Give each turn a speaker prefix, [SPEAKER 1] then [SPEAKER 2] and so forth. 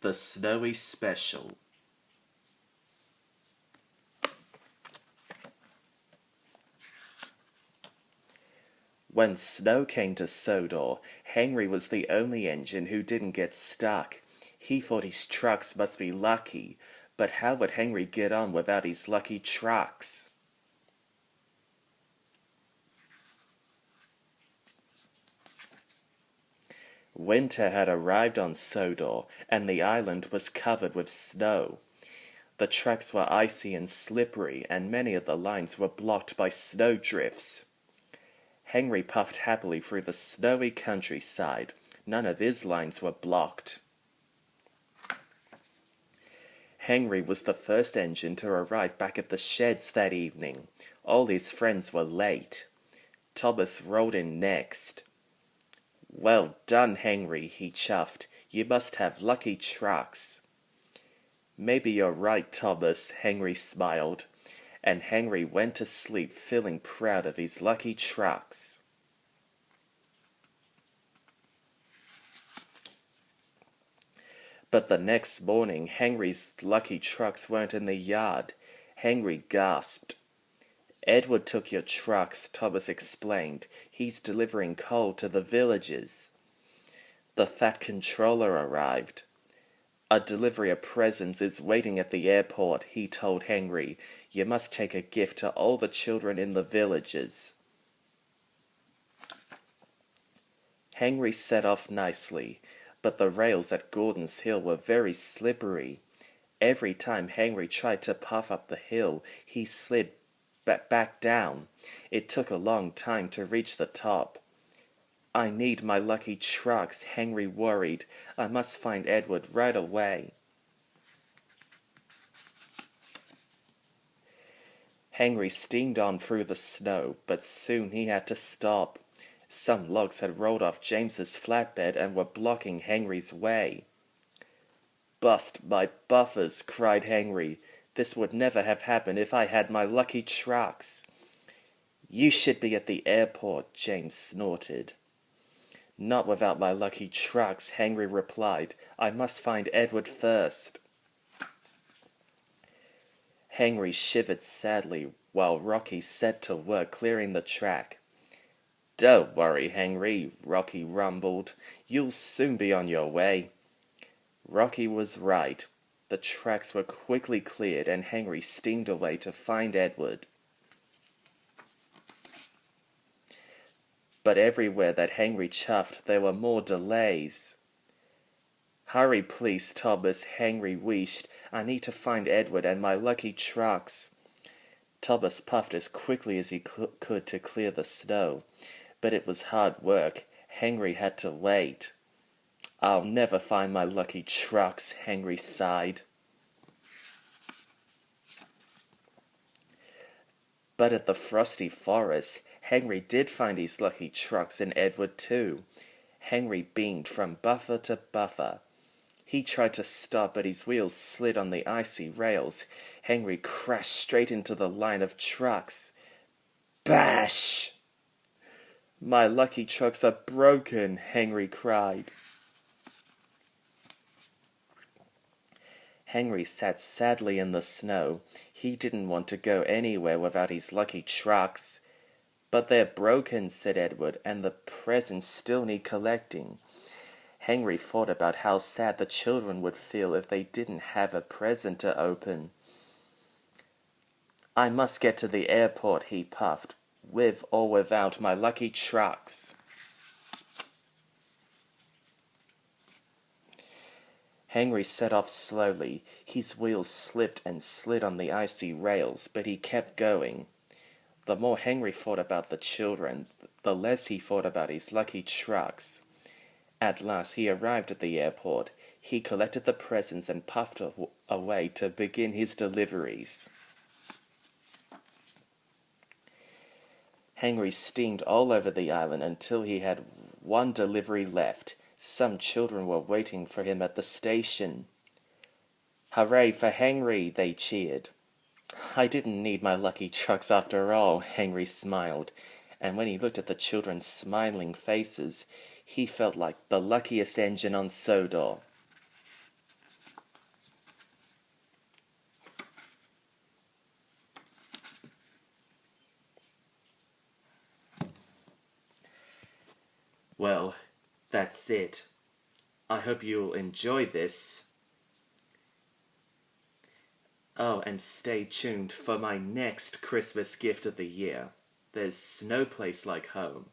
[SPEAKER 1] The Snowy Special. When snow came to Sodor, Henry was the only engine who didn't get stuck. He thought his trucks must be lucky, but how would Henry get on without his lucky trucks? Winter had arrived on Sodor, and the island was covered with snow. The tracks were icy and slippery, and many of the lines were blocked by snowdrifts. Henry puffed happily through the snowy countryside. None of his lines were blocked. Henry was the first engine to arrive back at the sheds that evening. All his friends were late. Thomas rolled in next. "Well done, Henry," he chuffed. "You must have lucky trucks." "Maybe you're right, Thomas," Henry smiled, and Henry went to sleep feeling proud of his lucky trucks. But the next morning, Henry's lucky trucks weren't in the yard. Henry gasped. "Edward took your trucks," Thomas explained. "He's delivering coal to the villages." The fat controller arrived. "A delivery of presents is waiting at the airport," he told Henry. "You must take a gift to all the children in the villages." Henry set off nicely, but the rails at Gordon's Hill were very slippery. Every time Henry tried to puff up the hill, he slid back down. It took a long time to reach the top. "I need my lucky trucks," Henry worried. "I must find Edward right away." Henry steamed on through the snow, but soon he had to stop. Some logs had rolled off James's flatbed and were blocking Henry's way. "Bust my buffers," cried Henry. "This would never have happened if I had my lucky trucks." "You should be at the airport," James snorted. "Not without my lucky trucks," Henry replied. "I must find Edward first." Henry shivered sadly while Rocky set to work clearing the track. "Don't worry, Henry," Rocky rumbled. "You'll soon be on your way." Rocky was right. The tracks were quickly cleared, and Henry steamed away to find Edward. But everywhere that Henry chuffed, there were more delays. "Hurry, please, Thomas," Henry wheezed. "I need to find Edward and my lucky trucks." Thomas puffed as quickly as he could to clear the snow, but it was hard work. Henry had to wait. "I'll never find my lucky trucks," Henry sighed. But at the frosty forest, Henry did find his lucky trucks and Edward too. Henry beamed from buffer to buffer. He tried to stop, but his wheels slid on the icy rails. Henry crashed straight into the line of trucks. Bash! "My lucky trucks are broken," Henry cried. Henry sat sadly in the snow. He didn't want to go anywhere without his lucky trucks. "But they're broken," said Edward, "and the presents still need collecting." Henry thought about how sad the children would feel if they didn't have a present to open. "I must get to the airport," he puffed, "with or without my lucky trucks." Henry set off slowly. His wheels slipped and slid on the icy rails, but he kept going. The more Henry thought about the children, the less he thought about his lucky trucks. At last he arrived at the airport. He collected the presents and puffed away to begin his deliveries. Henry steamed all over the island until he had one delivery left. Some children were waiting for him at the station. "Hooray for Henry!" they cheered. "I didn't need my lucky trucks after all," Henry smiled, and when he looked at the children's smiling faces, he felt like the luckiest engine on Sodor. Well, that's it. I hope you'll enjoy this. Oh, and stay tuned for my next Christmas gift of the year. There's no place like home.